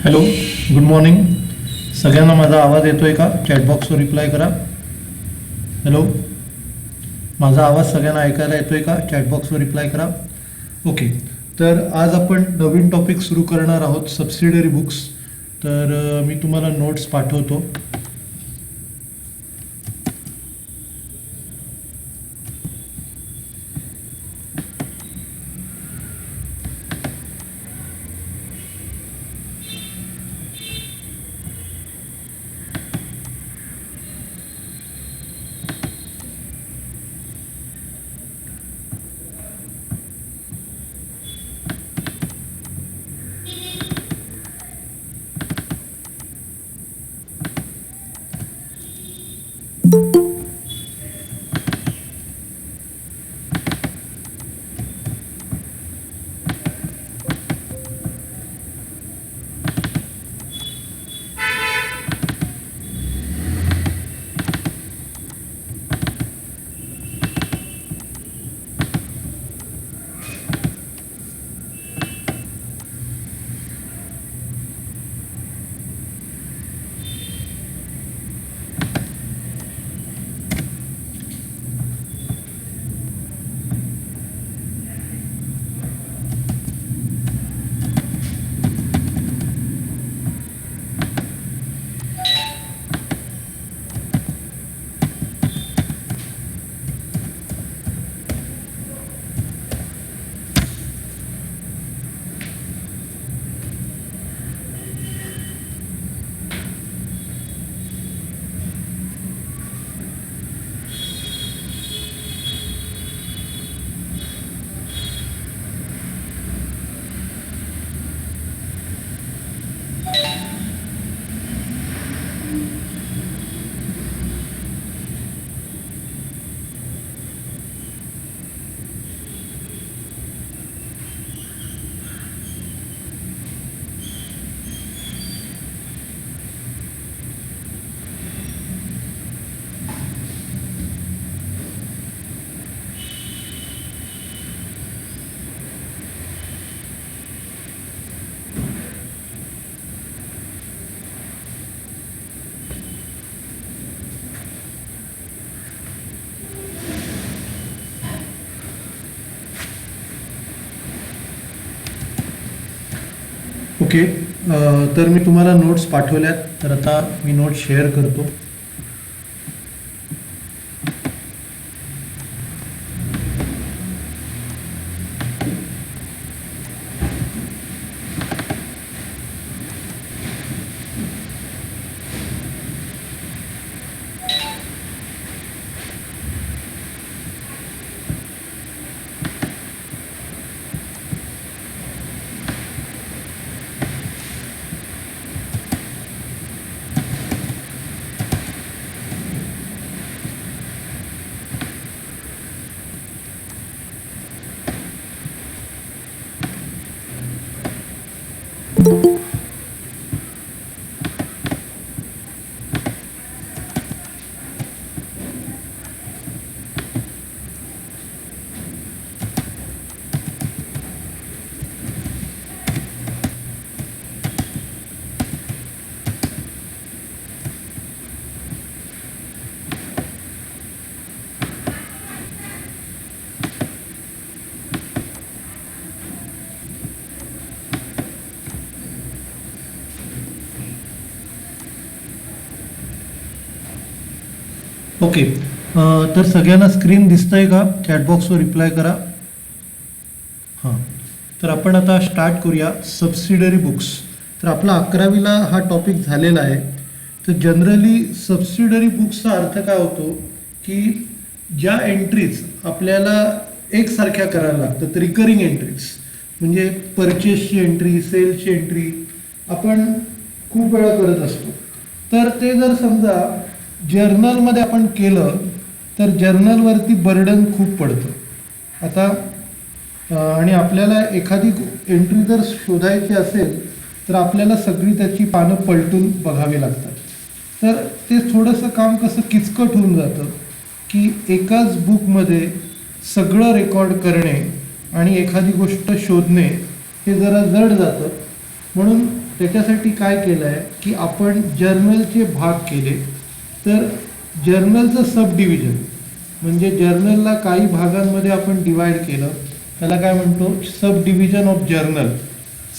Hello, good morning. सगळ्यांना माझा आवाज येतोय का? चॅटबॉक्सवर रिप्लाय करा. हॅलो, माझा आवाज सगळ्यांना ऐकायला येतोय का? चॅटबॉक्सवर रिप्लाय करा. ओके, तर आज आपण नवीन टॉपिक सुरू करणार आहोत, सबसिडरी बुक्स. तर मी तुम्हाला नोट्स पाठवतो. ओके, तर मी तुम्हाला नोट्स पाठवल्यात. तर आता मी नोट्स शेअर करतो. ओके, तर सगळ्यांना स्क्रीन दिसतंय का? चॅटबॉक्सवर रिप्लाय करा. हां, तर आपण आता स्टार्ट करूया सबसिडरी बुक्स. तर आपला 11वीला हा टॉपिक झालेला आहे. तर जनरली सबसिडरी बुक्सचा अर्थ काय होतो की ज्या एंट्रीज आपल्याला एकसारख्या करायला लागतात, रिकरिंग एंट्रीज, म्हणजे परचेसची एंट्री, सेल्सची एंट्री आपण खूप वेळा करत असतो. तर ते जर समजा जर्नलमध्ये आपण केलं तर जर्नलवरती बर्डन खूप पडतं. आता आणि आपल्याला एखादी एंट्री जर शोधायची असेल तर आपल्याला सगळी त्याची पानं पलटून बघावी लागतात. तर ते थोडंसं काम कसं किचकट होऊन जातं की एकाच बुकमध्ये सगळं रेकॉर्ड करणे आणि एखादी गोष्ट शोधणे हे जरा जड जातं. म्हणून त्याच्यासाठी काय केलं आहे की आपण जर्नलचे भाग केले. तर जर्नलचं सब डिव्हिजन म्हणजे जर्नलला काही भागांमध्ये आपण डिवाइड केलं, त्याला काय म्हणतो subdivision of journal.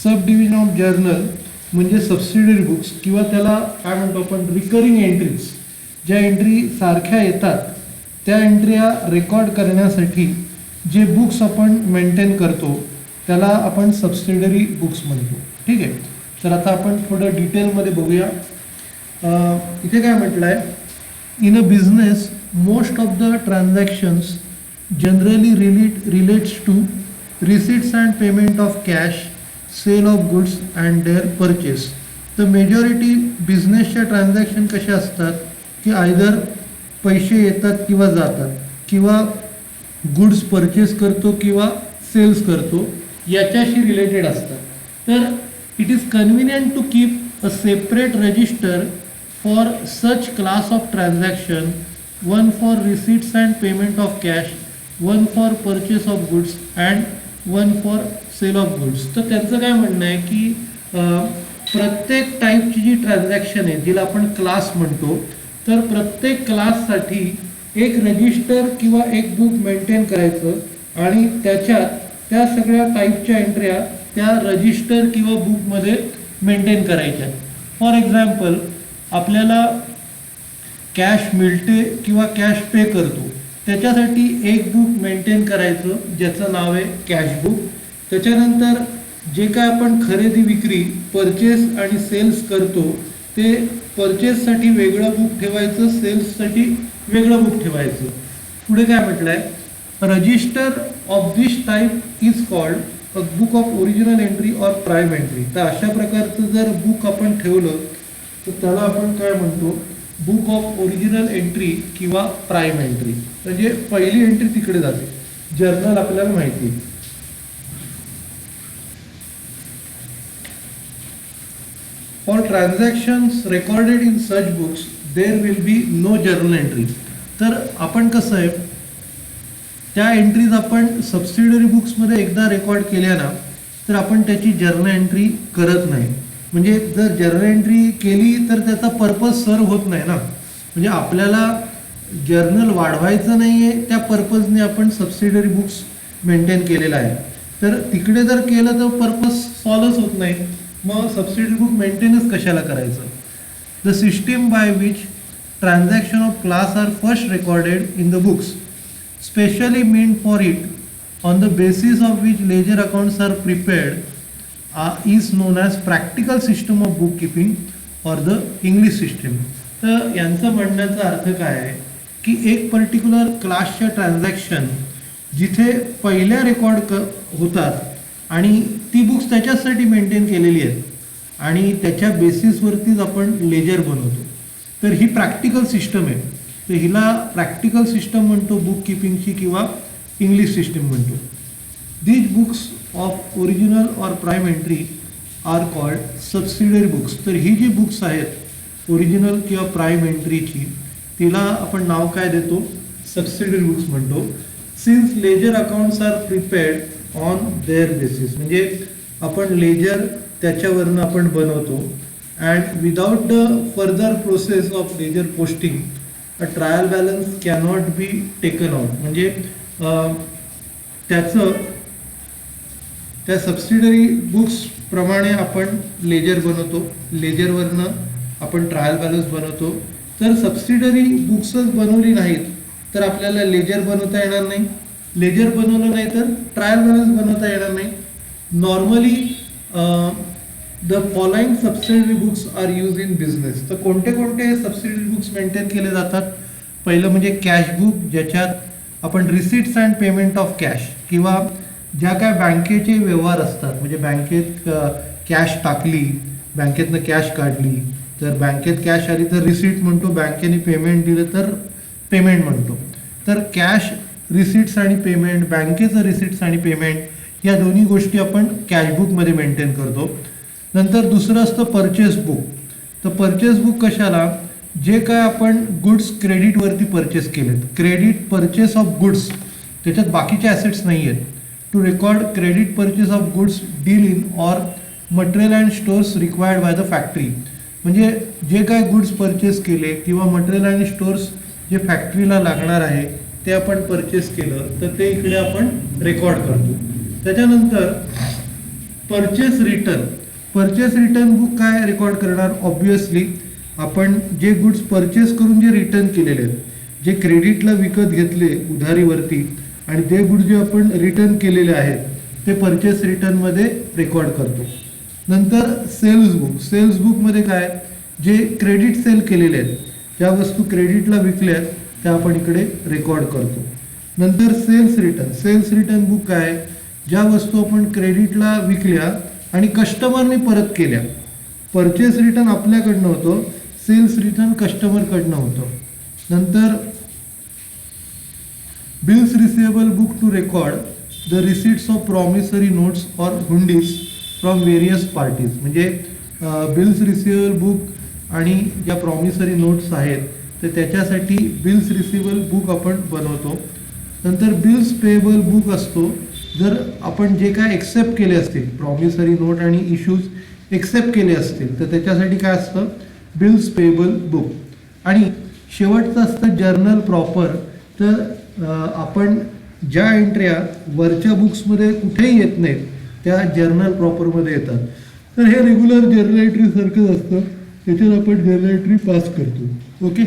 Subdivision of journal म्हणजे सबसिडरी बुक्स किंवा त्याला काय म्हणतो आपण रिकरिंग एंट्रीज. ज्या एंट्री सारख्या येतात त्या एंट्र्या रेकॉर्ड करण्यासाठी जे बुक्स आपण मेंटेन करतो त्याला आपण सबसिडरी बुक्स म्हणतो. ठीक आहे. तर आता आपण थोडं डिटेलमध्ये बघूया. इथे काय म्हटलं आहे, in a business most of the transactions generally relates to receipts and payment of cash, sale of goods and their purchase. तर मेजॉरिटी बिझनेसच्या ट्रान्झॅक्शन कशा असतात की आयदर पैसे येतात किंवा जातात किंवा गुड्स परचेस करतो किंवा सेल्स करतो याच्याशी रिलेटेड असतात. तर it is convenient to keep a separate register for such class of transaction, one for receipts and payment of cash, one for purchase of goods and one for sale of goods. तर त्यांचं काय म्हणणं आहे की प्रत्येक टाईपची जी transaction आहे जिला आपण क्लास म्हणतो, तर प्रत्येक क्लाससाठी एक रजिस्टर किंवा एक बुक मेंटेन करायचं आणि त्याच्यात त्या सगळ्या टाईपच्या एंट्र्या त्या रजिस्टर किंवा बुकमध्ये मेंटेन करायच्या. फॉर एक्झाम्पल आपल्याला कॅश मिळते किंवा कॅश पे करतो, त्याच्यासाठी एक बुक मेंटेन करायचं ज्याचं नाव आहे कॅश बुक. त्याच्यानंतर जे काय आपण खरेदी विक्री परचेस आणि सेल्स करतो ते परचेससाठी वेगळं बुक ठेवायचं, सेल्ससाठी वेगळं बुक ठेवायचं. पुढे काय म्हटलं आहे, register of this type is called a book of original entry or prime entry. तर अशा प्रकारचं जर बुक आपण ठेवलं तर त्याला आपण काय म्हणतो, बुक ऑफ ओरिजिनल एंट्री किंवा प्राईम एंट्री. म्हणजे पहिली एंट्री तिकडे जाते. जर्नल आपल्याला माहिती आहे. For transactions recorded in such books there will be no journal entry. तर आपण कसं आहे, त्या एंट्रीज आपण सबसिडरी बुक्समध्ये एकदा रेकॉर्ड केल्या ना तर आपण त्याची जर्नल एंट्री करत नाही. म्हणजे जर जर्नल एंट्री केली तर त्याचा पर्पज सर्व होत नाही ना. म्हणजे आपल्याला जर्नल वाढवायचं नाही आहे, त्या पर्पजने आपण सबसिडरी बुक्स मेंटेन केलेलं आहे. तर तिकडे जर केलं तर पर्पज सॉल्वच होत नाही. मग सबसिडरी बुक मेंटेनच कशाला करायचं. The system by which transaction of class are first recorded in the books specially mean for it on the basis of which ledger accounts are prepared is known as practical system of book keeping or the English system. तर यांचं म्हणण्याचा अर्थ काय आहे की एक particular क्लासच्या transaction जिथे पहिल्या रेकॉर्ड होतात आणि ती बुक्स त्याच्यासाठी मेंटेन केलेली आहेत आणि त्याच्या बेसिसवरतीच आपण लेजर बनवतो. तर ही प्रॅक्टिकल सिस्टम आहे. तर हिला प्रॅक्टिकल सिस्टम म्हणतो बुक किपिंगची किंवा इंग्लिश सिस्टम म्हणतो. These books of original or prime entry are called subsidiary books. तर ही जी बुक्स आहेत ओरिजिनल किंवा प्राईम एंट्रीची तिला आपण नाव काय देतो, सबसिडरी बुक्स म्हणतो. Since ledger accounts are prepared on their basis. म्हणजे आपण लेजर त्याच्यावरनं आपण बनवतो and without the further process of ledger posting a trial balance cannot be taken out. म्हणजे त्या सबसिडरी बुक्सप्रमाणे आपण लेजर बनवतो, लेजरवरनं आपण ट्रायल बॅलन्स बनवतो. तर सबसिडरी बुक्सच बनवली नाहीत तर आपल्याला लेजर बनवता येणार नाही, लेजर बनवलं नाही तर ट्रायल बॅलन्स बनवता येणार नाही. Normally the following subsidiary books are use in business. तर कोणते कोणते सबसिडरी बुक्स मेंटेन केले जातात. पहिलं म्हणजे कॅश बुक, ज्याच्यात आपण receipts and payment of cash किंवा ज्या काय बँकेचे व्यवहार असतात, म्हणजे बँकेत कॅश टाकली, बँकेतनं कॅश काढली तर बँकेत कॅश आली तर रिसिट म्हणतो, बँकेने पेमेंट दिलं तर पेमेंट म्हणतो. तर कॅश रिसिट्स आणि पेमेंट, बँकेचं रिसिट्स आणि पेमेंट या दोन्ही गोष्टी आपण कॅशबुकमध्ये मेंटेन करतो. नंतर दुसरं असतं परचेस बुक. तर परचेस बुक कशाला, जे काय आपण गुड्स क्रेडिटवरती परचेस केलेत, क्रेडिट परचेस ऑफ गुड्स, त्याच्यात बाकीचे ॲसेट्स नाही आहेत. To record credit purchase of goods deal in or material and stores required by the factory, म्हणजे जे काय गुड्स परचेस केले किंवा मटेरियल आणि स्टोअर्स जे फॅक्टरीला लागणार आहे ते आपण परचेस केलं तर ते इकडे आपण रेकॉर्ड करतो. त्याच्यानंतर परचेस रिटर्न बुक काय रेकॉर्ड करणार? ऑब्विसली आपण जे गुड्स परचेस करून जे रिटर्न केलेले आहेत, जे क्रेडिटला विकत घेतले उधारीवरती आणि ते गुड्स जे आपण रिटर्न केलेले आहेत ते परचेस रिटर्नमध्ये रेकॉर्ड करतो. नंतर सेल्स बुकमध्ये काय, जे क्रेडिट सेल केलेले आहेत, ज्या वस्तू क्रेडिटला विकल्यात त्या आपण इकडे रेकॉर्ड करतो. नंतर सेल्स रिटर्न बुक काय, ज्या वस्तू आपण क्रेडिटला विकल्या आणि कस्टमरने परत केल्या. परचेस रिटर्न आपल्याकडनं होतं, सेल्स रिटर्न कस्टमरकडनं होतं. नंतर bills receivable book to record the receipts of promissory notes or hundis from various parties, म्हणजे बिल्स रिसिवेबल बुक आणि ज्या प्रॉमिसरी नोट्स आहेत तर त्याच्यासाठी बिल्स रिसिवेबल बुक आपण बनवतो. नंतर बिल्स पेएबल बुक असतो, जर आपण जे काय एक्सेप्ट केले असतील प्रॉमिसरी नोट आणि इश्यूज एक्सेप्ट केले असतील तर त्याच्यासाठी काय असतं, बिल्स पेएबल बुक. आणि शेवटचं असतं जर्नल प्रॉपर, तर आपण ज्या एंट्र्या वरच्या बुक्समध्ये कुठेही येत नाहीत त्या जर्नल प्रॉपरमध्ये येतात. तर हे रेग्युलर जर्नल एंट्री सारखंच असतं, त्याच्यात आपण जर्नल एंट्री पास करतो. ओके,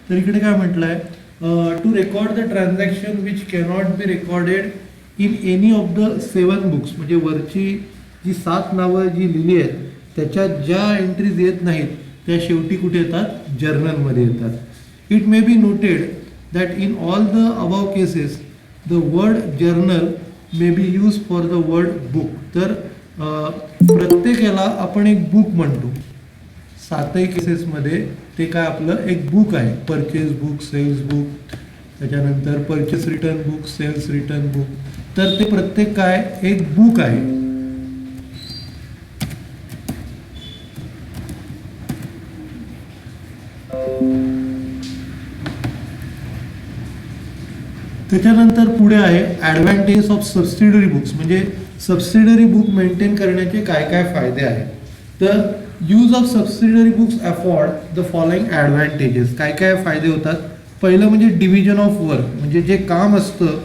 तर इकडे काय म्हटलं आहे, to record the transaction which cannot be recorded in any of the 7 books, म्हणजे वरची जी 7 नावं जी लिहिली आहेत त्याच्यात ज्या एंट्रीज येत नाहीत त्या शेवटी कुठे येतात, जर्नलमध्ये येतात. It may be noted that in all the above cases the word journal may be use for the word book. तर प्रत्येक याला आपण एक बुक म्हणतो. 7ही केसेसमध्ये ते काय आपलं एक बुक आहे. परचेस बुक, सेल्स बुक, त्याच्यानंतर purchase return book, sales return book, तर ते प्रत्येक काय एक बुक आहे. त्याच्यानंतर पुढे आहे ॲडव्हान्टेज ऑफ सबसिडरी बुक्स, म्हणजे सबसिडरी बुक मेंटेन करण्याचे काय काय फायदे आहेत. तर use of subsidiary books afford the following advantages, काय काय फायदे होतात. पहिलं म्हणजे डिव्हिजन ऑफ वर्क, म्हणजे जे काम असतं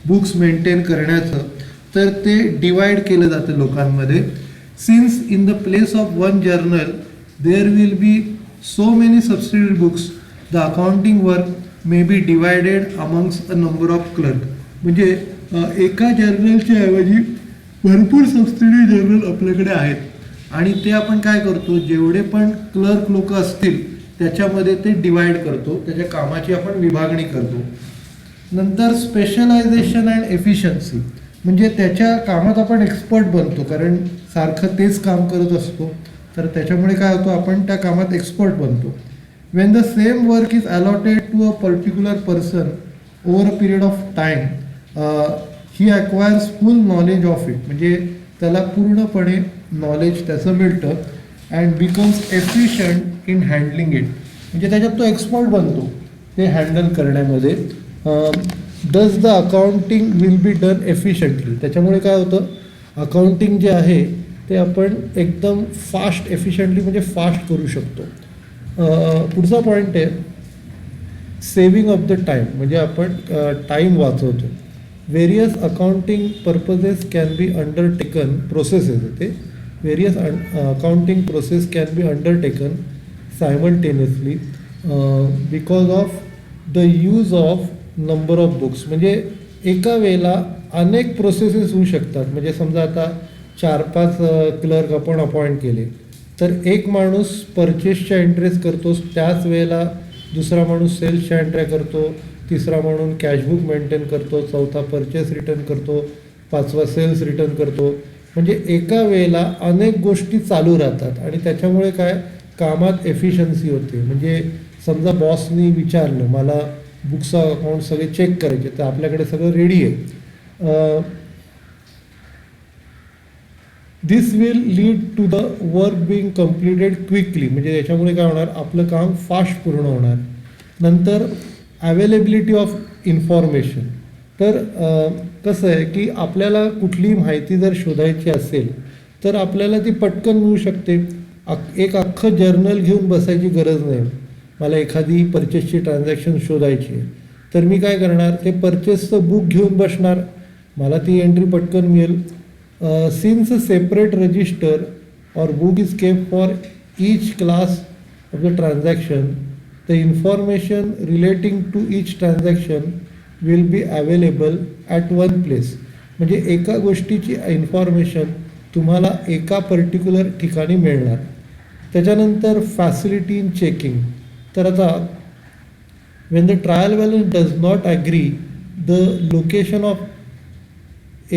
बुक्स मेंटेन करण्याचं तर ते डिवाइड केलं जातं लोकांमध्ये. Since in the place of one journal there will be so many subsidiary books, the accounting work may be divided amongst a number of clerk, म्हणजे एका जर्नलच्या ऐवजी भरपूर सबसिडरी जर्नल आपल्याकडे आहेत आणि ते आपण काय करतो, जेवढे पण क्लर्क लोक असतील त्याच्यामध्ये ते डिवाइड करतो, त्याच्या कामाची आपण विभागणी करतो. नंतर स्पेशलायझेशन अँड एफिशियन्सी, म्हणजे त्याच्या कामात आपण एक्सपर्ट बनतो, कारण सारखं तेच काम करत असतो तर त्याच्यामुळे काय होतं, आपण त्या कामात एक्सपर्ट बनतो. When the same work is allotted to a particular person over a period of time, he acquires full knowledge of it, म्हणजे त्याला पूर्णपणे नॉलेज त्याचं मिळतं. And becomes efficient in handling it, म्हणजे त्याच्यात तो एक्सपर्ट बनतो ते हँडल करण्यामध्ये. दस the accounting will be done efficiently, त्याच्यामुळे काय होतं, अकाउंटिंग जे आहे ते आपण एकदम फास्ट एफिशियंटली म्हणजे फास्ट करू शकतो. पुढचा पॉईंट आहे सेविंग ऑफ द टाईम, म्हणजे आपण टाईम वाचवतो. Various accounting purposes can be undertaken, processes ते various accounting process can be undertaken simultaneously because of the use of number of books, म्हणजे एका वेळेला अनेक प्रोसेसेस होऊ शकतात. म्हणजे समजा आता 4-5 क्लर्क आपण अपॉइंट केले तर एक माणूस परचेसच्या एंट्रीज करतो, त्याच वेळेला दुसरा माणूस सेल्सच्या एंट्र्या करतो, तिसरा माणूस कॅशबुक मेंटेन करतो, चौथा परचेस रिटर्न करतो, 5वा सेल्स रिटर्न करतो. म्हणजे एका वेळेला अनेक गोष्टी चालू राहतात आणि त्याच्यामुळे काय कामात एफिशियन्सी होते. म्हणजे समजा बॉसनी विचारलं मला बुक्सचा अकाउंट सगळे चेक करायचे तर आपल्याकडे सगळं रेडी आहे. This will lead to the work being completed quickly, म्हणजे याच्यामुळे काय होणार, आपलं काम फास्ट पूर्ण होणार. नंतर अवेलेबिलिटी ऑफ इन्फॉर्मेशन, तर कसं आहे की आपल्याला कुठली माहिती जर शोधायची असेल तर आपल्याला ती पटकन मिळू शकते. एक अख्खं जर्नल घेऊन बसायची गरज नाही. मला एखादी परचेसची ट्रान्झॅक्शन शोधायची आहे, तर मी काय करणार, ते परचेसचं बुक घेऊन बसणार, मला ती एंट्री पटकन मिळेल. Since a separate register or book is kept for each class of the transaction, the information relating to each transaction will be available at one place. म्हणजे एका गोष्टीची इन्फॉर्मेशन तुम्हाला एका पर्टिक्युलर ठिकाणी मिळणार. त्याच्यानंतर फॅसिलिटी इन चेकिंग. तर आता when the trial balance does not agree, the location of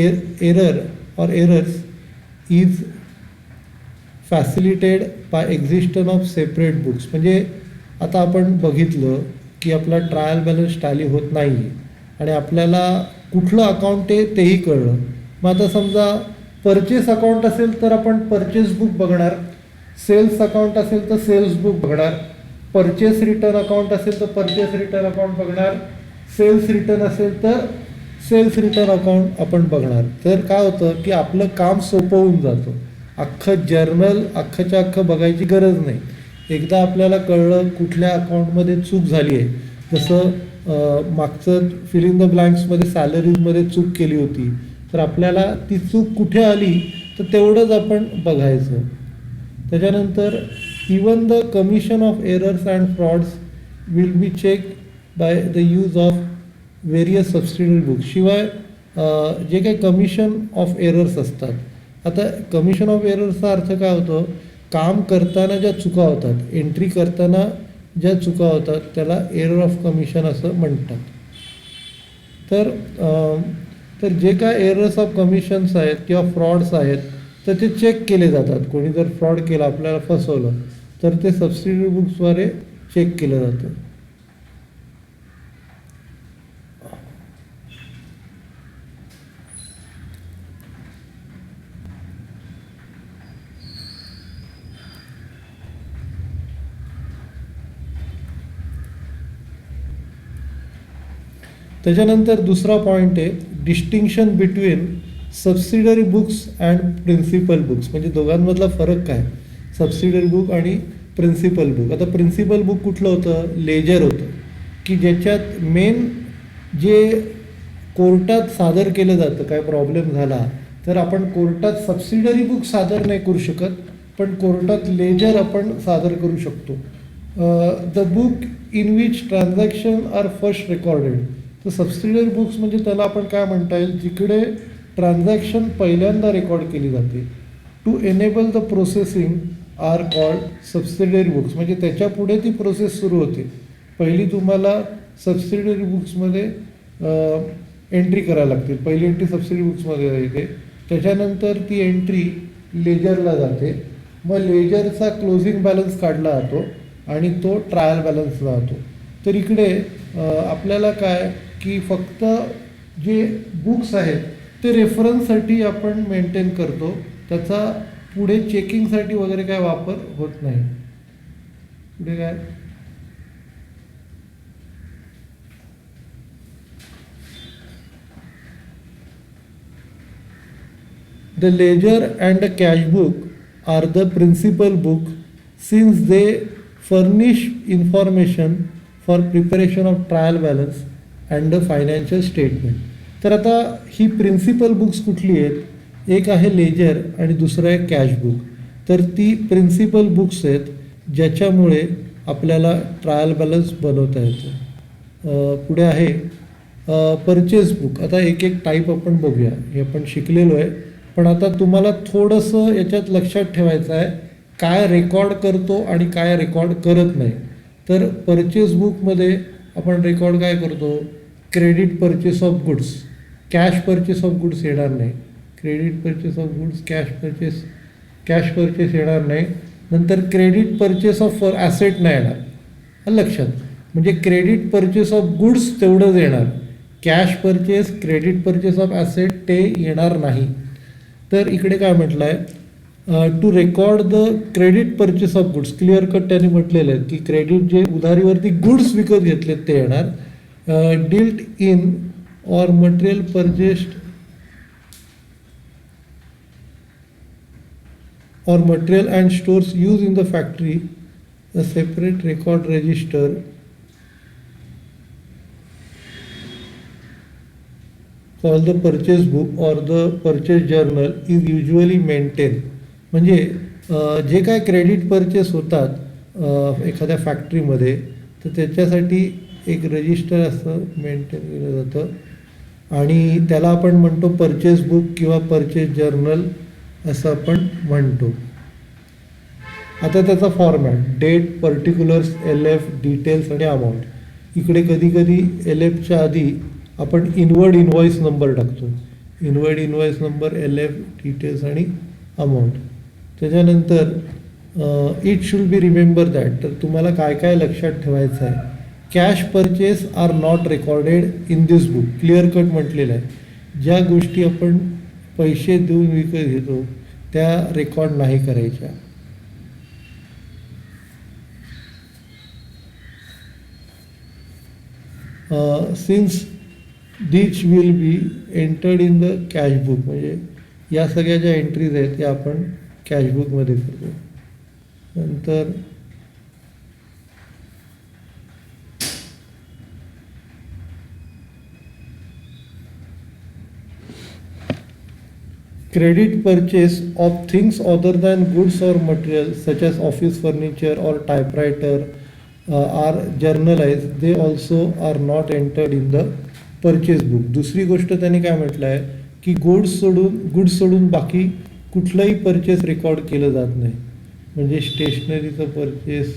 error or errors is facilitated by existence of separate books. म्हणजे आता आपण बघितलं की आपला ट्रायल बॅलन्स टॅली होत नाही आहे आणि आपल्याला कुठलं अकाउंट आहे तेही कळलं. मग आता समजा परचेस अकाउंट असेल तर आपण परचेस बुक बघणार, सेल्स अकाउंट असेल तर सेल्स बुक बघणार, परचेस रिटर्न अकाउंट असेल तर परचेस रिटर्न अकाउंट बघणार, सेल्स रिटर्न असेल तर सेल्स रिटर्न अकाउंट आपण बघणार. तर काय होतं की आपलं काम सोपं होऊन जातं. अख्खं जर्नल अख्खंच्या अख्खं बघायची गरज नाही. एकदा आपल्याला कळलं कुठल्या अकाउंटमध्ये चूक झाली आहे, जसं मागचं फिल इन द ब्लँक्समध्ये सॅलरीजमध्ये चूक केली होती, तर आपल्याला ती चूक कुठे आली तर तेवढंच आपण बघायचं. त्याच्यानंतर even the commission of errors and frauds will be check by the use of various subsidiary books. शिवाय जे काही कमिशन ऑफ एरर्स असतात, आता कमिशन ऑफ एरर्सचा अर्थ काय होतो, काम करताना ज्या चुका होतात, एंट्री करताना ज्या चुका होतात त्याला एरर ऑफ कमिशन असं म्हणतात. तर जे काय एरर्स ऑफ कमिशन्स आहेत किंवा फ्रॉड्स आहेत तर ते चेक केले जातात. कोणी जर फ्रॉड केला, आपल्याला फसवलं, तर ते सबसिडरी बुक्सद्वारे चेक केलं जातं. त्याच्यानंतर दुसरा पॉईंट आहे distinction between subsidiary books and principal books. म्हणजे दोघांमधला फरक काय, सबसिडरी बुक आणि प्रिन्सिपल बुक. आता प्रिन्सिपल बुक कुठलं होतं, लेजर होतं, की ज्याच्यात मेन जे कोर्टात सादर केलं जातं. काय प्रॉब्लेम झाला तर आपण कोर्टात सबसिडरी बुक सादर नाही करू शकत, पण कोर्टात लेजर आपण सादर करू शकतो. The book in which transaction are first recorded. तर सबसिडरी बुक्स म्हणजे त्याला आपण काय म्हणता येईल, जिकडे ट्रान्झॅक्शन पहिल्यांदा रेकॉर्ड केली जाते. To enable the processing are called subsidiary books. म्हणजे त्याच्या पुढे ती प्रोसेस सुरू होते. पहिली तुम्हाला सबसिडरी बुक्समध्ये एंट्री करायला लागते. पहिली एंट्री सबसिडरी बुक्समध्ये येते, त्याच्यानंतर ती एंट्री लेजरला जाते. मग लेजरचा क्लोजिंग बॅलन्स काढला जातो आणि तो ट्रायल बॅलन्सला जातो. तर इकडे आपल्याला काय की फक्त जे बुक्स आहेत ते रेफरन्ससाठी आपण मेंटेन करतो, त्याचा पुढे चेकिंगसाठी वगैरे काय वापर होत नाही. पुढे काय, the ledger and the cash book are the principal book since they furnish information for preparation of trial balance and the financial statement. तर आता ही प्रिन्सिपल बुक्स कुठली आहेत, एक आहे लेजर आणि दुसरं आहे कॅश बुक. तर ती प्रिन्सिपल बुक्स आहेत ज्याच्यामुळे आपल्याला ट्रायल बॅलन्स बनवता येतं. पुढे आहे परचेस बुक. आता एक एक टाईप आपण बघूया, हे आपण शिकलेलो आहे, पण आता तुम्हाला थोडंसं याच्यात लक्षात ठेवायचं आहे काय रेकॉर्ड करतो आणि काय रेकॉर्ड करत नाही. तर परचेस बुकमध्ये आपण रेकॉर्ड काय करतो, credit purchase of goods. Cash purchase of goods येणार नाही. Credit purchase of goods, cash purchase येणार नाही. नंतर क्रेडिट परचेस ऑफ ॲसेट नाही येणार. लक्षात, म्हणजे क्रेडिट परचेस ऑफ गुड्स तेवढंच येणार, cash purchase, credit purchase of asset ते येणार नाही. तर इकडे काय म्हटलं आहे, to record the credit purchase of goods, clear cut त्यांनी म्हटलेलं आहे की क्रेडिट जे उधारीवरती गुड्स विकत घेतलेत ते येणार. Dealt in or material purchased or material and stores used in the factory, a separate record register called the purchase book or the purchase journal is usually maintained. म्हणजे जे काय क्रेडिट परचेस होतात एखाद्या फॅक्टरीमध्ये तर त्याच्यासाठी एक रजिस्टर असं मेंटेन केलं जातं आणि त्याला आपण म्हणतो परचेस बुक किंवा परचेस जर्नल असं आपण म्हणतो. आता त्याचा format date, particulars, LF, details आणि अमाऊंट. इकडे कधी कधी LFच्या आधी आपण इनवर्ड इनवॉइस नंबर टाकतो. Inward invoice number, LF, details आणि अमाऊंट. त्याच्यानंतर it should be remember that, तर तुम्हाला काय काय लक्षात ठेवायचं आहे. Cash purchase are not recorded in this book. Clear cut म्हटलेलं आहे. ज्या गोष्टी आपण पैसे देऊन विकत घेतो त्या रेकॉर्ड नाही करायच्या. Since this will be entered in the cash book, म्हणजे या सगळ्या ज्या एंट्रीज आहेत त्या आपण कॅश बुकमध्ये करतो. नंतर credit purchase of things other than goods or materials such as office furniture or typewriter are journalized. They also are not entered in the purchase book. दुसरी गोष्ट त्यांनी काय म्हटलं आहे की गुड्स सोडून बाकी कुठलंही परचेस रेकॉर्ड केलं जात नाही. म्हणजे स्टेशनरीचं परचेस,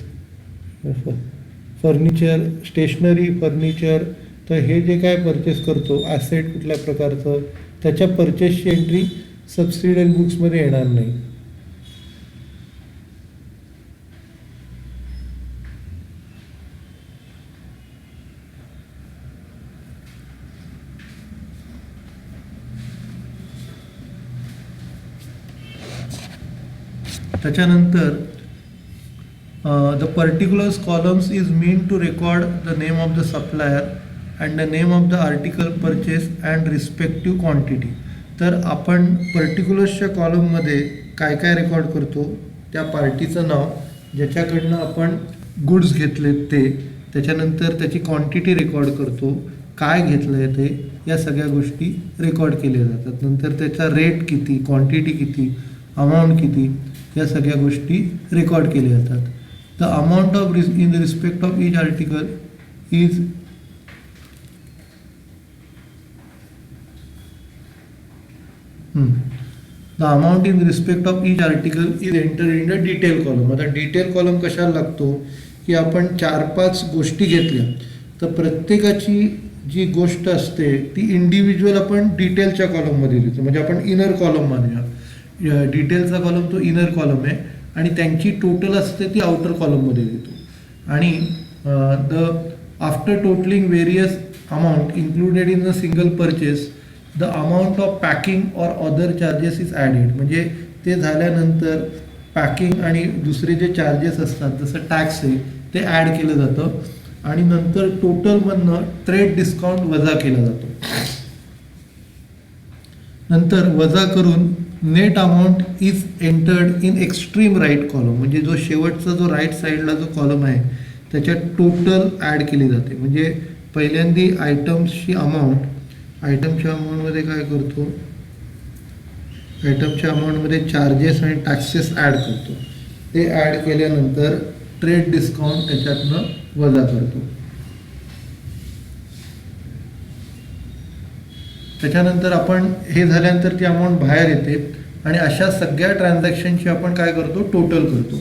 फर्निचर, स्टेशनरी, फर्निचर, तर हे जे काय परचेस करतो ॲसेट कुठल्या प्रकारचं त्याच्या परचेसची एंट्री सबसिडरी बुक्समध्ये येणार नाही. त्याच्यानंतर the particulars columns is mean to record the name of the supplier and the name of the article purchase and respective quantity. तर आपण पर्टिक्युलर्सच्या कॉलममध्ये काय काय रेकॉर्ड करतो, त्या पार्टीचं नाव, ज्याच्याकडनं आपण गुड्स घेतलेत ते, त्याच्यानंतर त्याची क्वांटिटी रेकॉर्ड करतो, काय घेतलं आहे ते, या सगळ्या गोष्टी रेकॉर्ड केल्या जातात. नंतर त्याचा रेट किती, क्वांटिटी किती, अमाऊंट किती, या सगळ्या गोष्टी रेकॉर्ड केल्या जातात. The amount of in respect of each article is the amount in respect of each article is enter in the detail column. आता डिटेल कॉलम कशाला लागतो की आपण 4-5 गोष्टी घेतल्या तर प्रत्येकाची जी गोष्ट असते ती इंडिव्हिज्युअल आपण डिटेलच्या कॉलममध्ये लिहितो. म्हणजे आपण इनर कॉलम मानूया. डिटेलचा कॉलम तो इनर कॉलम आहे आणि त्यांची टोटल असते ती आउटर कॉलममध्ये लिहितो. आणि the after totalling various amount included in the single purchase the amount of packing or other charges is added. म्हणजे ते झाल्यानंतर पॅकिंग आणि दुसरे जे चार्जेस असतात जसं टॅक्स आहे ते ॲड केलं जातं आणि नंतर टोटलमधनं ट्रेड डिस्काउंट वजा केला जातो. नंतर वजा करून net amount is entered in extreme right column. म्हणजे जो शेवटचा जो राईट साईडला जो कॉलम आहे त्याच्यात टोटल ॲड केली जाते. म्हणजे पहिल्यांदी आयटम्सची अमाऊंट, आयटमच्या अमाऊंटमध्ये काय करतो, आयटमच्या अमाऊंटमध्ये चार्जेस आणि टॅक्सेस ॲड करतो. ते ॲड केल्यानंतर ट्रेड डिस्काउंट त्याच्यातनं वजा करतो. त्याच्यानंतर आपण हे झाल्यानंतर ती अमाऊंट बाहेर येते आणि अशा सगळ्या ट्रान्झॅक्शनची आपण काय करतो, टोटल करतो.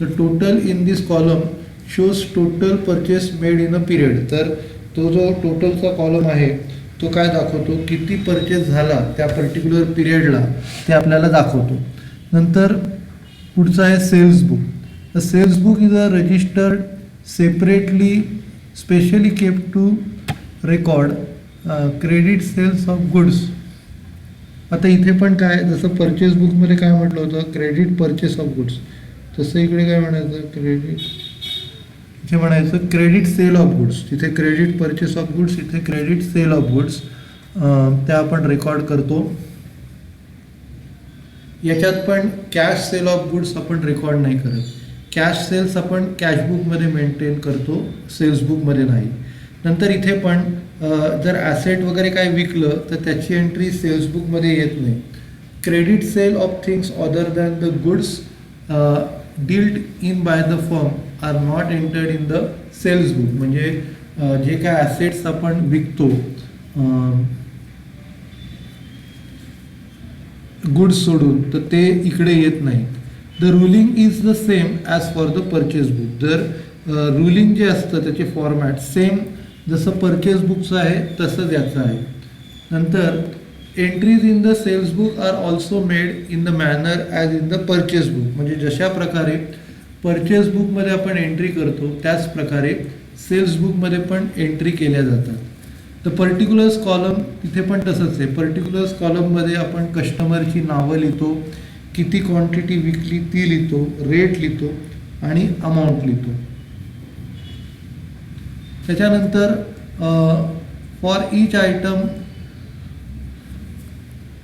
तर total in this column shows total purchase made in a period. तर तो जो टोटलचा कॉलम आहे तो काय दाखवतो, किती परचेस झाला त्या पर्टिक्युलर पिरियडला ते आपल्याला दाखवतो. नंतर पुढचं आहे sales book. The sales book is a registered separately specially kept to record credit sales of goods. आता इथे पण काय, जसं परचेस बुकमध्ये काय म्हटलं होतं क्रेडिट परचेस ऑफ गुड्स, तसं इकडे काय म्हणायचं क्रेडिट, इथे म्हणायचं क्रेडिट सेल ऑफ गुड्स. तिथे क्रेडिट परचेस ऑफ गुड्स, इथे क्रेडिट सेल ऑफ गुड्स, त्या आपण रेकॉर्ड करतो. याच्यात पण कॅश सेल ऑफ गुड्स आपण रेकॉर्ड नाही करत. कॅश सेल्स आपण कॅश बुकमध्ये मेंटेन करतो, सेल्स बुकमध्ये नाही. नंतर इथे पण जर ॲसेट वगैरे काय विकलं तर त्याची एंट्री सेल्स बुकमध्ये येत नाही. Credit sale of things other than the goods dealt in by the firm are not entered in the sales book. म्हणजे जे काय ॲसेट्स आपण विकतो गुड्स सोडून तर ते इकडे येत नाही. The ruling is the same as for the purchase book. जर रुलिंग जे असतं त्याचे फॉर्मॅट सेम जसं परचेस बुकचं आहे तसंच याचं आहे. नंतर entries in the sales book are also made in the manner as in the purchase book. म्हणजे जशा प्रकारे परचेस बुकमध्ये आपण एंट्री करतो त्याच प्रकारे सेल्स बुकमध्ये पण एंट्री केल्या जातात. तर पर्टिक्युलर्स कॉलम तिथे पण तसंच आहे. पर्टिक्युलर्स कॉलममध्ये आपण कस्टमरची नावं लिहितो, किती क्वांटिटी विकली ती लिहितो, रेट लिहितो आणि अमाऊंट लिहितो. त्याच्यानंतर for each item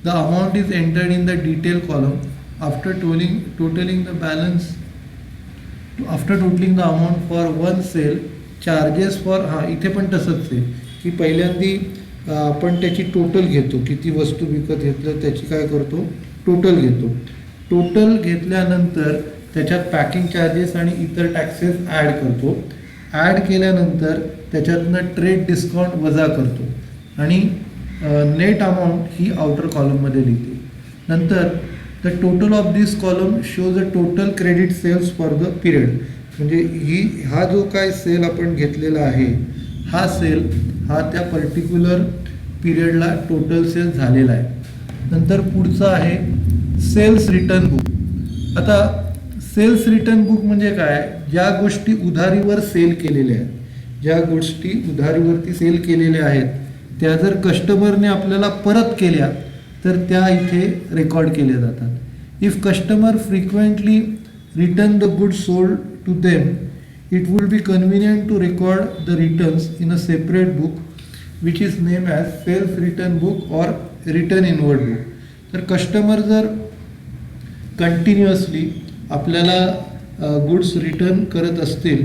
the amount is entered in the detail column. After totalling the balance after totalling the amount for one sale charges for इथे पण तसंच आहे की पहिल्यांदी आपण त्याची टोटल घेतो, किती वस्तू विकत घेतलं त्याची काय करतो टोटल घेतो. टोटल घेतल्यानंतर त्याच्यात पॅकिंग चार्जेस आणि इतर टॅक्सेस ॲड करतो. ॲड केल्यानंतर त्याच्यातनं ट्रेड डिस्काउंट वजा करतो आणि नेट अमाऊंट ही आउटर कॉलममध्ये लिहिते. नंतर the total of this column shows a total credit sales for the period. म्हणजे हा जो काय सेल आपण घेतलेला आहे हा सेल हा त्या पर्टिक्युलर पिरियडला टोटल सेल झालेला आहे. नंतर पुढचं आहे सेल्स रिटर्न बुक. आता सेल्स रिटर्न बुक म्हणजे काय, ज्या गोष्टी उधारीवर सेल केलेल्या आहेत, ज्या गोष्टी उधारीवरती सेल केलेल्या आहेत त्या जर कस्टमरने आपल्याला परत केल्या तर त्या इथे रेकॉर्ड केल्या जातात. If customer frequently return the goods sold to them it would be convenient to record the returns in a separate book which is named as sales return book or return inward book. तर customer जर continuously आपल्याला goods return करत असतील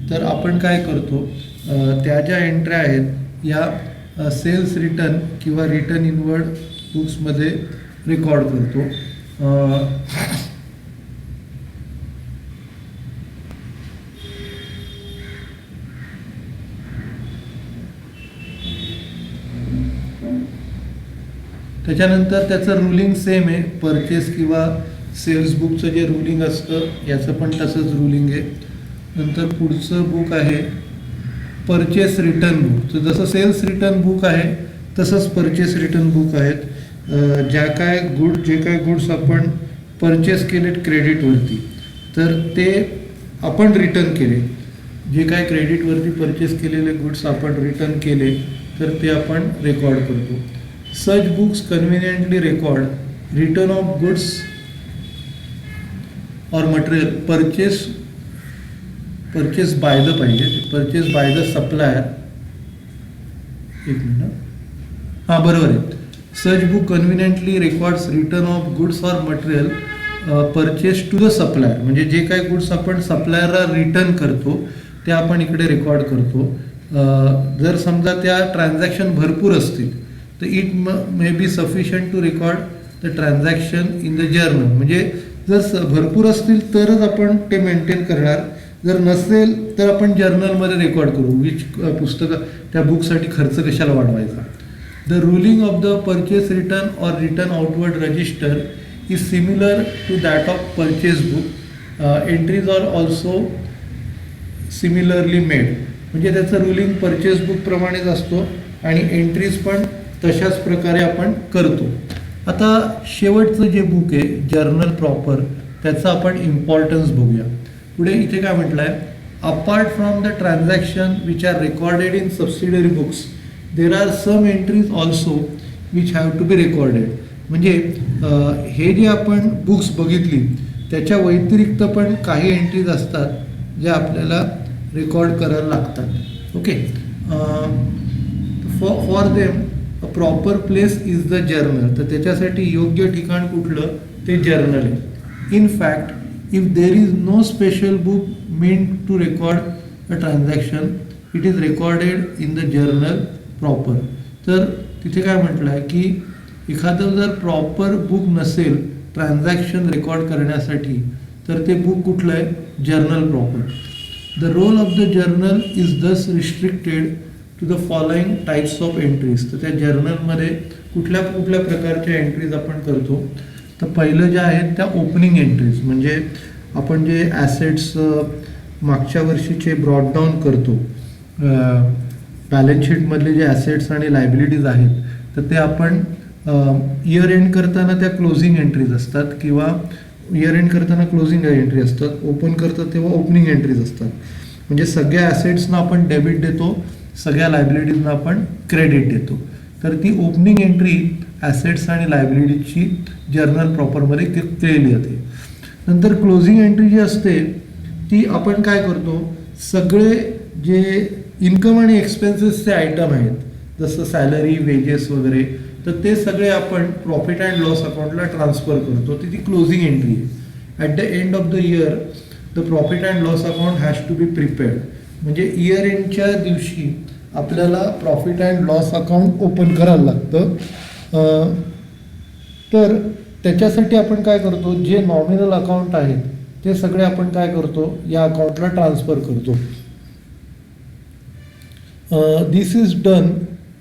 तर आपण काय करतो, त्या ज्या एंट्र्या आहेत या सेल्स रिटर्न किंवा रिटर्न इनवर्ड बुक्समध्ये रेकॉर्ड करतो. त्याच्यानंतर त्याचं रुलिंग सेम आहे. परचेस किंवा सेल्स बुकचं जे रुलिंग असतं याचं पण तसंच रुलिंग आहे. नंतर पुढचं बुक आहे परचेस रिटर्न बुक. तर जसं सेल्स रिटर्न बुक आहे तसंच परचेस रिटर्न बुक आहेत. जे काय गुड्स आपण परचेस केलेत क्रेडिटवरती तर ते आपण रिटर्न केले, जे काय क्रेडिटवरती परचेस केलेले गुड्स आपण रिटर्न केले तर ते आपण रेकॉर्ड करतो. Such books conveniently record return of goods or material purchased by the purchased by the supplier. एक मिनिट, बरोबर आहे. Such book conveniently records return of goods or material purchased to the supplier. म्हणजे जे काही goods आपण सप्लायरला return करतो ते आपण इकडे रेकॉर्ड करतो. जर समजा त्या ट्रान्झॅक्शन भरपूर असतील तर it may be sufficient to record the transaction in the journal. म्हणजे जर भरपूर असतील तरच आपण ते मेंटेन करणार, जर नसेल तर आपण जर्नलमध्ये रेकॉर्ड करू. विच पुस्तकं त्या बुकसाठी खर्च कशाला वाढवायचा. The ruling of the purchase return or return outward register is similar to that of purchase book. Entries are also similarly made. म्हणजे त्याचं रुलिंग परचेस बुकप्रमाणेच असतो आणि एंट्रीज पण तशाच प्रकारे आपण करतो. आता शेवटचं जे बुक आहे जर्नल प्रॉपर त्याचा आपण इम्पॉर्टन्स बघूया. पुढे इथे काय म्हटलं आहे, apart from the transaction which are recorded in subsidiary books there are some entries also which have to be recorded. म्हणजे हे जे आपण बुक्स बघितली त्याच्या व्यतिरिक्त पण काही एंट्रीज असतात ज्या आपल्याला रेकॉर्ड करायला लागतात. Okay, for them a proper place is the journal. तर त्याच्यासाठी योग्य ठिकाण कुठलं, ते जर्नल आहे. In fact if there is no special book meant to record a transaction it is recorded in the journal proper. तर तिथे काय म्हटलं आहे की एखादं जर प्रॉपर बुक नसेल ट्रान्झॅक्शन रेकॉर्ड करण्यासाठी तर ते बुक कुठलं आहे, journal proper. The role of the journal is thus restricted to the following types of entries. तर त्या जर्नलमध्ये कुठल्या कुठल्या प्रकारच्या एंट्रीज आपण करतो. तर पहिलं जे आहेत त्या ओपनिंग एंट्रीज, म्हणजे आपण जे ॲसेट्स मागच्या वर्षीचे ब्रॉडडाऊन करतो, बॅलन्स शीटमधले जे ॲसेट्स आणि लायबिलिटीज आहेत तर ते आपण इयर एंड करताना त्या क्लोजिंग एंट्रीज असतात, किंवा इयर एंड करताना क्लोजिंग एंट्री असतात. ओपन करतात तेव्हा ओपनिंग एंट्रीज असतात. म्हणजे सगळ्या ॲसेट्सना आपण डेबिट देतो, सगळ्या लायबिलिटीजना आपण क्रेडिट देतो. तर ती ओपनिंग एंट्री ॲसेट्स आणि लायबिलिटीजची जर्नल प्रॉपरमध्ये केलेली जाते. नंतर क्लोजिंग एंट्री जी असते ती आपण काय करतो, सगळे जे इन्कम आणि एक्सपेन्सेसचे आयटम आहेत जसं सॅलरी, वेजेस वगैरे, तर ते सगळे आपण प्रॉफिट अँड लॉस अकाउंटला ट्रान्सफर करतो. ती क्लोजिंग एंट्री आहे. At the end of the year the profit and loss account has to be prepared. म्हणजे इयर एंडच्या दिवशी आपल्याला profit and loss account open करायला लागतं. तर त्याच्यासाठी आपण काय करतो, जे नॉमिनल अकाउंट आहेत ते सगळे आपण काय करतो, या अकाउंटला ट्रान्सफर करतो. This is done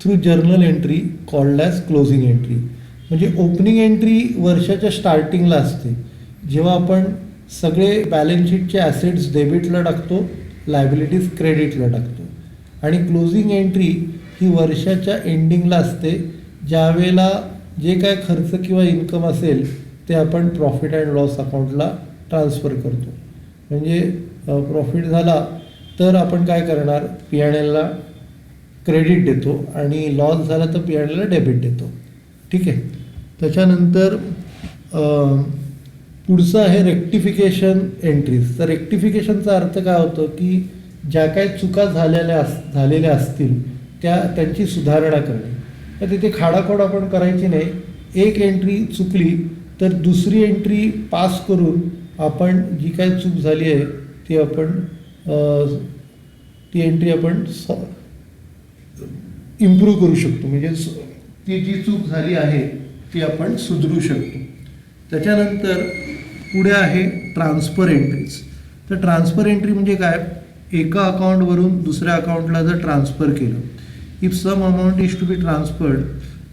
through journal entry called as closing entry. म्हणजे ओपनिंग एंट्री वर्षाच्या स्टार्टिंगला असते, जेव्हा आपण सगळे बॅलन्स शीटचे ॲसेट्स डेबिटला टाकतो, लायबिलिटीज क्रेडिटला टाकतो. आणि क्लोजिंग एंट्री ही वर्षाच्या एंडिंगला असते, ज्यावेळेला जे काय खर्च किंवा इन्कम असेल ते आपण प्रॉफिट अँड लॉस अकाउंटला ट्रान्सफर करतो. म्हणजे प्रॉफिट झाला तर आपण काय करणार, P&Lला क्रेडिट देतो, आणि लॉस झाला तर P&Lला डेबिट देतो. ठीक आहे. त्याच्यानंतर पुढचं आहे रेक्टिफिकेशन एंट्रीज. तर रेक्टिफिकेशनचा अर्थ काय होतं की ज्या काही चुका झालेल्या असतील त्यांची सुधारणा करणे. तर तिथे खाडाखोड आपण करायची नाही. एक एंट्री चुकली तर दुसरी एंट्री पास करून आपण जी काही चूक झाली आहे ती एंट्री आपण इम्प्रूव्ह करू शकतो. म्हणजे ती जी चूक झाली आहे ती आपण सुधारू शकतो. त्याच्यानंतर पुढे आहे ट्रान्सफर एंट्रीज. तर ट्रान्सफर एंट्री म्हणजे काय, एका अकाउंटवरून दुसऱ्या अकाउंटला जर ट्रान्सफर केलं, if some amount is to be transferred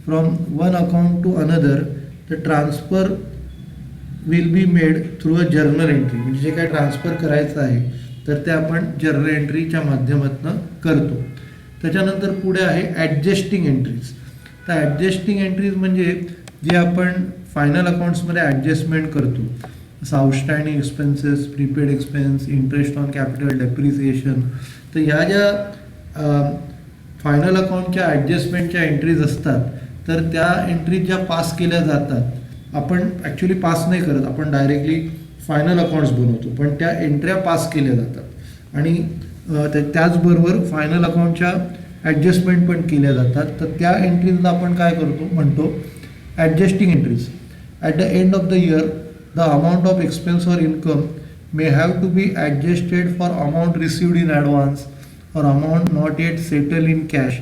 from one account to another the transfer will be made through a journal entry. म्हणजे जे काय ट्रान्सफर करायचं आहे तर ते आपण जर्नल एंट्रीच्या माध्यमातून करतो. त्याच्यानंतर पुढे आहे ॲडजस्टिंग एंट्रीज. तर ॲडजस्टिंग एंट्रीज म्हणजे जे आपण फायनल अकाउंट्समध्ये ॲडजस्टमेंट करतो, जसं outstanding expenses, prepaid expense, interest on capital, depreciation. तर ह्या ज्या फायनल अकाउंटच्या ॲडजस्टमेंटच्या एंट्रीज असतात तर त्या एंट्रीज ज्या पास केल्या जातात, आपण ॲक्च्युली पास नाही करत, आपण डायरेक्टली फायनल अकाउंट्स बनवतो, पण त्या एंट्र्या पास केल्या जातात. आणि त्याचबरोबर फायनल अकाउंटच्या ॲडजस्टमेंट पण केल्या जातात. तर त्या एंट्रीजला आपण काय म्हणतो adjusting entries. At the end of the year the amount of expense or income may have to be adjusted for amount received in advance और amount not yet settled in cash.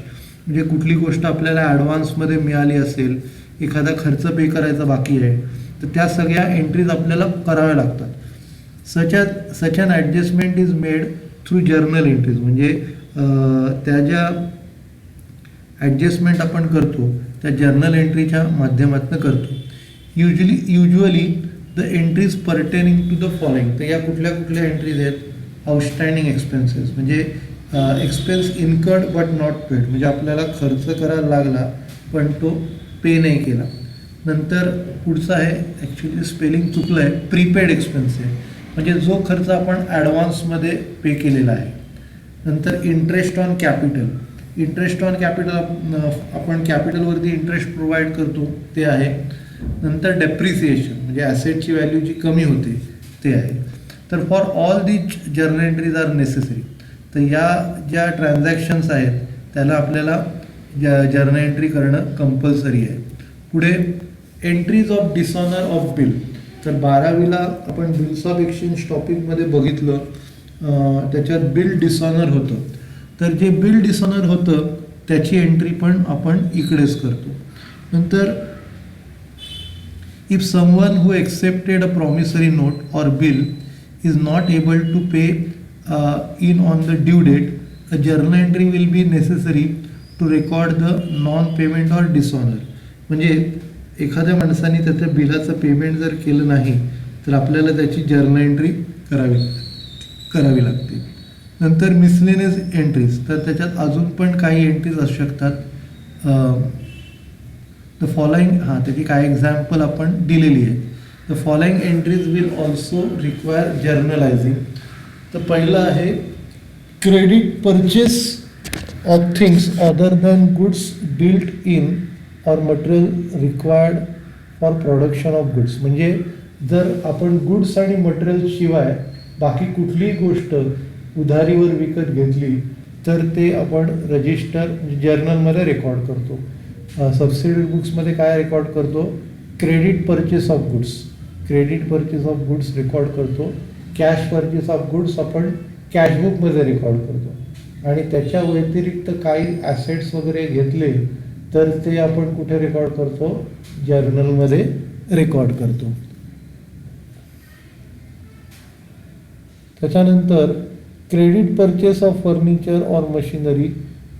म्हणजे कुठली गोष्ट आपल्याला ॲडव्हान्समध्ये मिळाली असेल, एखादा खर्च पे करायचा बाकी आहे, तर त्या सगळ्या एंट्रीज आपल्याला कराव्या लागतात. Such an adjustment is made through journal entries. म्हणजे त्या ज्या ॲडजस्टमेंट आपण करतो त्या जर्नल एंट्रीच्या माध्यमातून करतो. Usually the entries pertaining to the following. तर या कुठल्या एंट्रीज आहेत, आउटस्टँडिंग एक्सपेन्सेस म्हणजे expense incurred but not paid. म्हणजे आपल्याला खर्च करायला लागला पण तो पे नाही केला. नंतर पुढचं आहे, ॲक्च्युली स्पेलिंग चुकलं आहे, प्रीपेड एक्सपेन्स आहे, म्हणजे जो खर्च आपण ॲडव्हान्समध्ये पे केलेला आहे. नंतर interest on capital. Interest on capital आपण कॅपिटलवरती इंटरेस्ट प्रोव्हाइड करतो ते आहे. नंतर डेप्रिसिएशन म्हणजे ॲसेटची व्हॅल्यू जी कमी होते ते आहे. तर for all these journal entries are necessary. तर या ज्या ट्रान्झॅक्शन्स आहेत त्याला आपल्याला जर्नल एंट्री करणं कंपल्सरी आहे. पुढे entries of dishonour of bill. तर 12वीला आपण बिल्स ऑफ एक्सचेंज टॉपिकमध्ये बघितलं, त्याच्यात बिल डिसऑनर होतं. तर जे बिल डिसऑनर होतं त्याची एंट्री पण आपण इकडेच करतो. नंतर if someone who accepted a promissory note or bill is not able to pay in on the due date, a journal entry will be necessary to record the non payment or dishonour. म्हणजे एखाद्या माणसाने त्याच्या बिलाचं payment जर केलं नाही तर आपल्याला त्याची जर्नल एंट्री करावी लागते. नंतर मिसलेनियस एंट्रीज. तर त्याच्यात अजून पण काही एंट्रीज असू शकतात. द फॉलोइंग त्याची काही एक्झाम्पल आपण दिलेली आहे. The following entries will also require journalising. तर पहिलं आहे credit purchase of things other than goods built in or material required for production of goods. म्हणजे जर आपण गुड्स आणि मटेरियल शिवाय बाकी कुठलीही गोष्ट उधारीवर विकत घेतली तर ते आपण रजिस्टर जर्नलमध्ये रेकॉर्ड करतो. सबसिडरी बुक्समध्ये काय रेकॉर्ड करतो? Credit purchase of goods, credit purchase of goods record करतो. कॅश परचेस ऑफ गुड्स आपण कॅशबुकमध्ये रेकॉर्ड करतो. आणि त्याच्या व्यतिरिक्त काही ॲसेट्स वगैरे घेतले तर ते आपण कुठे रेकॉर्ड करतो? जर्नलमध्ये रेकॉर्ड करतो. त्याच्यानंतर क्रेडिट परचेस ऑफ फर्निचर और मशिनरी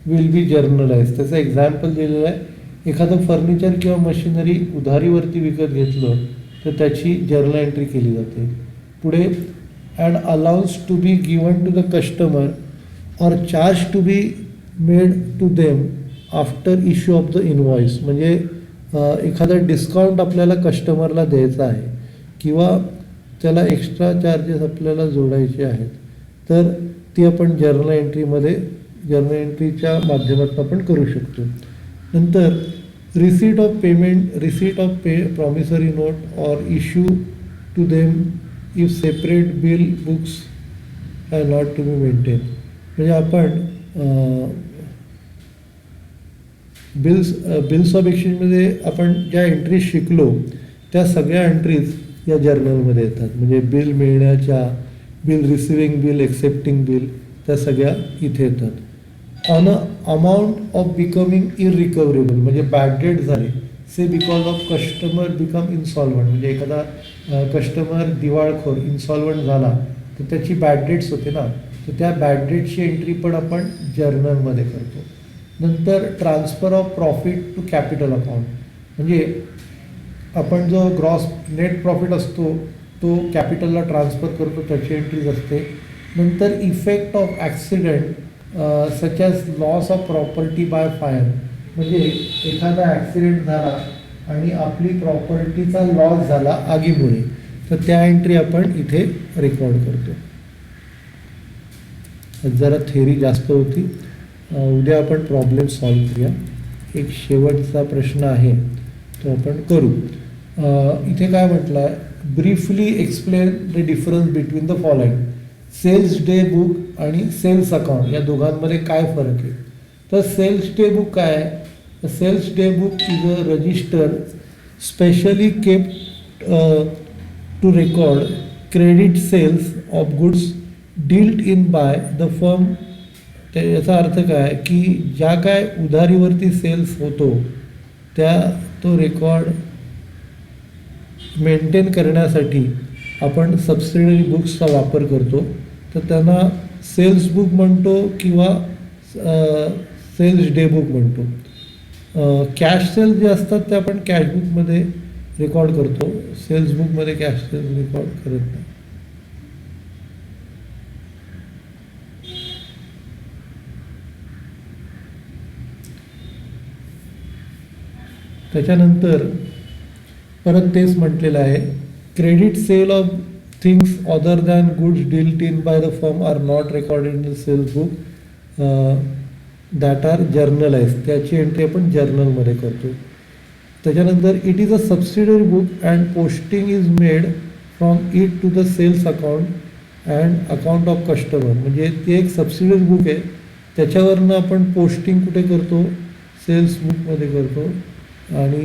विल बी जर्नलाइज. त्याचं एक्झाम्पल दिलेलं आहे. एखादं फर्निचर किंवा मशिनरी उधारीवरती विकत घेतलं तर त्याची जर्नल एंट्री केली जाते. पुढे and allowance to be given to the customer or charge to be made to them after issue of the invoice. म्हणजे एखादा डिस्काउंट आपल्याला कस्टमरला द्यायचा आहे किंवा त्याला एक्स्ट्रा चार्जेस आपल्याला जोडायचे आहेत तर ती आपण जर्नल एंट्रीच्या माध्यमातून आपण करू शकतो. नंतर receipt of pay promissory note or issue to them if separate bill books are not to be maintain. म्हणजे आपण बिल्स ऑफ एक्सचेंजमध्ये आपण ज्या एंट्रीज शिकलो त्या सगळ्या एंट्रीज या जर्नलमध्ये येतात. म्हणजे बिल मिळण्याच्या, bill receiving bill, accepting bill, त्या सगळ्या इथे येतात. On a amount of becoming irrecoverable. म्हणजे बॅड डेट झाले से because of customer become insolvent. म्हणजे एखादा कस्टमर दिवाळखोर इन्सॉल्वंट झाला तर त्याची बॅड डेट्स होते ना, तर त्या बॅड डेटची एंट्री पण आपण जर्नलमध्ये करतो. नंतर transfer of profit to capital account. म्हणजे आपण जो ग्रॉस नेट प्रॉफिट असतो तो कॅपिटलला ट्रान्सफर करतो, त्याची एंट्रीज असते. नंतर effect of accident such as loss of property by fire. म्हणजे एखादा ॲक्सिडेंट झाला आणि आपली प्रॉपर्टीचा लॉस झाला आगीमुळे तर त्या एंट्री आपण इथे रेकॉर्ड करतो. जरा थेरी जास्त होती, उद्या आपण प्रॉब्लेम सॉल्व करूया. एक शेवटचा प्रश्न आहे तो आपण करू. इथे काय म्हटलं आहे? Briefly explain the difference between the following. Sales day book आणि सेल्स अकाउंट या दोघांमध्ये काय फरक आहे? तर सेल्स डे बुक काय आहे? Sales day book is a register specially kept to record credit sales of goods dealt in by the firm. याचा अर्थ काय की ज्या काय उधारीवरती सेल्स होतो त्या तो रेकॉर्ड मेंटेन करण्यासाठी आपण सबसिडरी बुक्सचा वापर करतो. तर त्यांना सेल्स बुक म्हणतो किंवा सेल्स डे बुक म्हणतो. कॅश सेल्स जे असतात ते आपण कॅश बुकमध्ये रेकॉर्ड करतो, सेल्स बुकमध्ये कॅश सेल्स रेकॉर्ड करत नाही. त्याच्यानंतर परत तेच म्हटलेलं आहे, credit sale of things other than goods dealt in by the firm are not recorded in the sales book that are journalise. त्याची एंट्री आपण जर्नलमध्ये करतो. त्याच्यानंतर it is a subsidiary book and posting is made from it to the sales account and account of customer. म्हणजे ती एक subsidiary book आहे, त्याच्यावरनं आपण पोस्टिंग कुठे करतो? सेल्स बुकमध्ये करतो आणि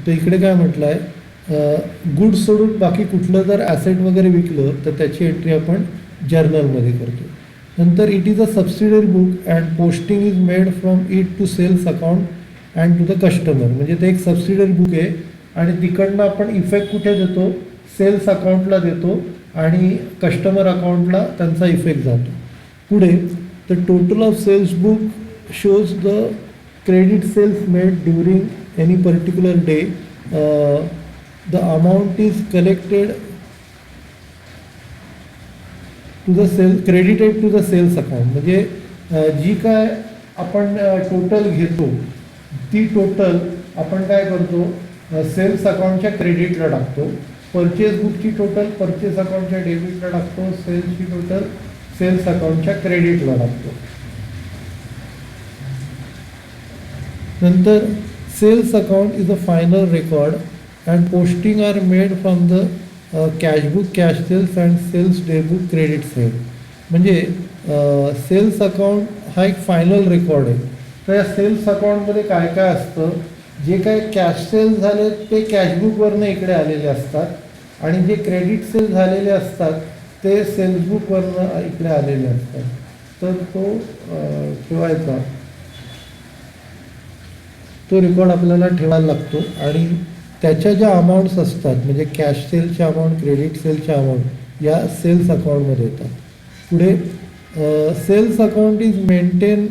तर इकडे काय म्हटलं आहे, गुड्स सोडून बाकी कुठलं जर ॲसेट वगैरे विकलं तर त्याची एंट्री आपण जर्नलमध्ये करतो. नंतर it is a subsidiary book and posting is made from it to sales account and to the customer. म्हणजे ते एक सबसिडरी बुक आहे आणि तिकडनं आपण इफेक्ट कुठे देतो, सेल्स अकाउंटला देतो आणि कस्टमर अकाउंटला त्यांचा इफेक्ट जातो. पुढे the total of sales book shows the credit sales made during any particular day. The amount is collected to the sale credited to the sales account. म्हणजे जी काय आपण टोटल घेतो ती टोटल आपण काय करतो, सेल्स अकाउंटच्या क्रेडिटला टाकतो. परचेस बुकची टोटल परचेस अकाउंटच्या डेबिटला टाकतो. सेल्सची टोटल सेल्स अकाउंटच्या क्रेडिटला टाकतो. नंतर sales account is a final record and posting are made from the cash book cash sales and sales day book credit sale. म्हणजे सेल्स अकाउंट हा एक फायनल रेकॉर्ड आहे. तर या सेल्स अकाउंटमध्ये काय काय असतं, जे काय कॅश सेल्स झाले ते कॅशबुकवरनं इकडे आलेले असतात आणि जे क्रेडिट सेल झालेले असतात ते सेल्सबुकवरनं इकडे आलेले असतात. तर तो ठेवायचा, तो रेकॉर्ड आपल्याला ठेवायला लागतो आणि त्याच्या ज्या अमाऊंट्स असतात म्हणजे कॅश सेलच्या अमाऊंट क्रेडिट सेलच्या अमाऊंट या सेल्स अकाउंटमध्ये येतात. पुढे sales account is maintain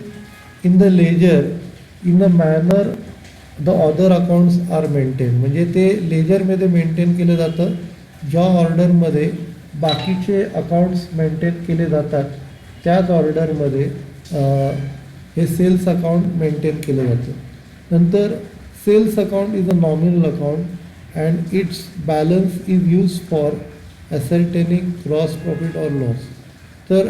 in the ledger in the manner the other accounts are maintain. म्हणजे ते लेजरमध्ये मेंटेन केलं जातं ज्या ऑर्डरमध्ये बाकीचे अकाउंट्स मेंटेन केले जातात त्याच ऑर्डरमध्ये हे सेल्स अकाउंट मेंटेन केलं जातं. नंतर sales account is a nominal account and its balance is use for ascertaining gross profit or loss. तर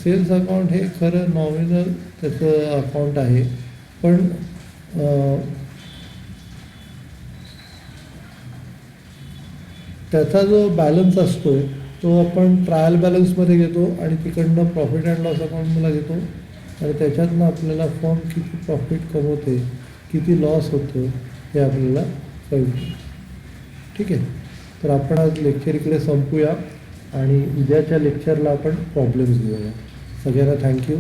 सेल्स अकाउंट हे खरं नॉमिनल त्याचं अकाउंट आहे, पण त्याचा जो बॅलन्स असतो तो आपण ट्रायल बॅलन्समध्ये घेतो आणि तिकडनं प्रॉफिट अँड लॉस अकाउंटला घेतो आणि त्याच्यातनं आपल्याला फर्म किती प्रॉफिट कमवते किती लॉस होतं हे आपल्याला कळतं. ठीक आहे, तर आपण आज लेक्चर इकडे संपूया आणि उद्याच्या लेक्चरला आपण प्रॉब्लेम्स घेऊया. सगळ्यांना थँक्यू.